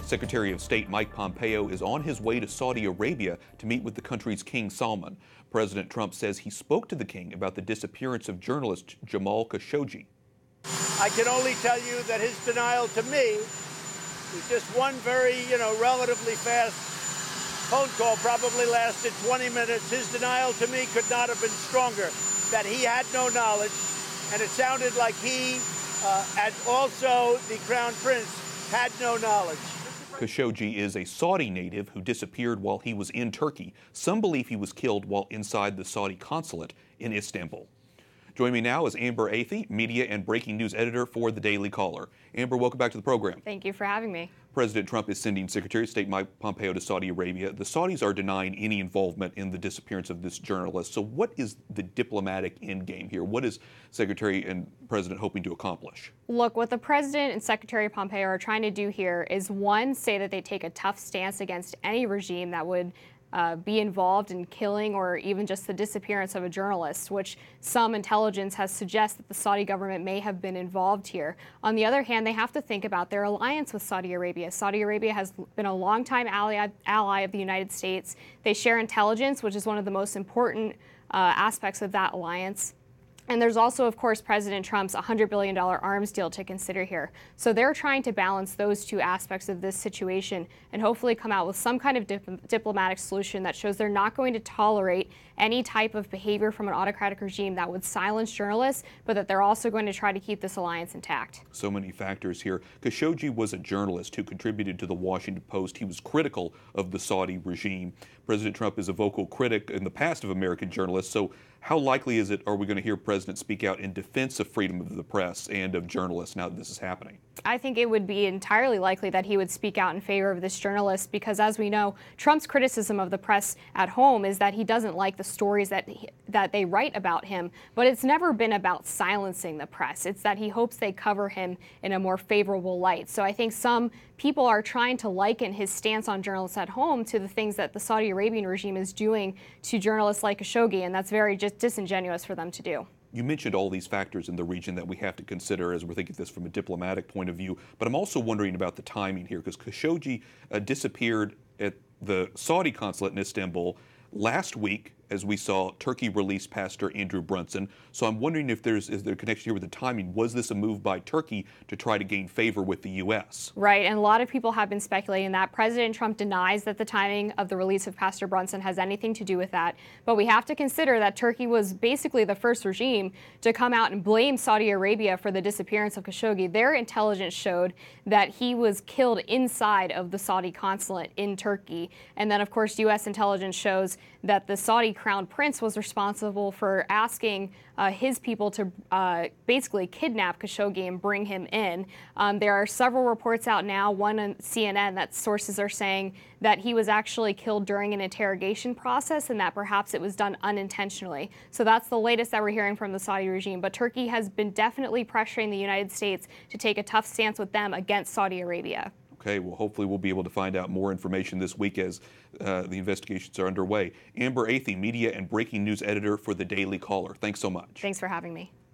Secretary of State Mike Pompeo is on his way to Saudi Arabia to meet with the country's King Salman. President Trump says he spoke to the king about the disappearance of journalist Jamal Khashoggi. I can only tell you that his denial to me was just one very, relatively fast phone call, probably lasted 20 minutes. His denial to me could not have been stronger, that he had no knowledge, and it sounded like he and also the Crown Prince had no knowledge. Khashoggi is a Saudi native who disappeared while he was in Turkey. Some believe he was killed while inside the Saudi consulate in Istanbul. Joining me now is Amber Athey, media and breaking news editor for The Daily Caller. Amber, welcome back to the program. Thank you for having me. President Trump is sending Secretary of State Mike Pompeo to Saudi Arabia. The Saudis are denying any involvement in the disappearance of this journalist. So what is the diplomatic endgame here? What is Secretary and President hoping to accomplish? Look, what the President and Secretary Pompeo are trying to do here is, one, say that they take a tough stance against any regime that would be involved in killing or even just the disappearance of a journalist, which some intelligence has suggested that the Saudi government may have been involved here. On the other hand, they have to think about their alliance with Saudi Arabia. Saudi Arabia has been a longtime ally of the United States. They share intelligence, which is one of the most important aspects of that alliance. And there's also, of course, President Trump's $100 billion arms deal to consider here. So they're trying to balance those two aspects of this situation and hopefully come out with some kind of diplomatic solution that shows they're not going to tolerate any type of behavior from an autocratic regime that would silence journalists, but that they're also going to try to keep this alliance intact. So many factors here. Khashoggi was a journalist who contributed to the Washington Post. He was critical of the Saudi regime. President Trump is a vocal critic in the past of American journalists. So how likely is it are we going to hear President speak out in defense of freedom of the press and of journalists now that this is happening? I think it would be entirely likely that he would speak out in favor of this journalist because, as we know, Trump's criticism of the press at home is that he doesn't like the stories that they write about him, but it's never been about silencing the press. It's that he hopes they cover him in a more favorable light. So I think some people are trying to liken his stance on journalists at home to the things that the Saudi Arabian regime is doing to journalists like Khashoggi, and that's very just disingenuous for them to do. You mentioned all these factors in the region that we have to consider as we're thinking this from a diplomatic point of view, but I'm also wondering about the timing here because Khashoggi disappeared at the Saudi consulate in Istanbul last week. As we saw, Turkey released Pastor Andrew Brunson. So I'm wondering if is there a connection here with the timing. Was this a move by Turkey to try to gain favor with the U.S.? Right, and a lot of people have been speculating that. President Trump denies that the timing of the release of Pastor Brunson has anything to do with that. But we have to consider that Turkey was basically the first regime to come out and blame Saudi Arabia for the disappearance of Khashoggi. Their intelligence showed that he was killed inside of the Saudi consulate in Turkey. And then, of course, U.S. intelligence shows that the Saudi Crown Prince was responsible for asking his people to basically kidnap Khashoggi and bring him in. There are several reports out now, one on CNN, that sources are saying that he was actually killed during an interrogation process and that perhaps it was done unintentionally. So that's the latest that we're hearing from the Saudi regime. But Turkey has been definitely pressuring the United States to take a tough stance with them against Saudi Arabia. Okay, well, hopefully we'll be able to find out more information this week as the investigations are underway. Amber Athey, media and breaking news editor for The Daily Caller. Thanks so much. Thanks for having me.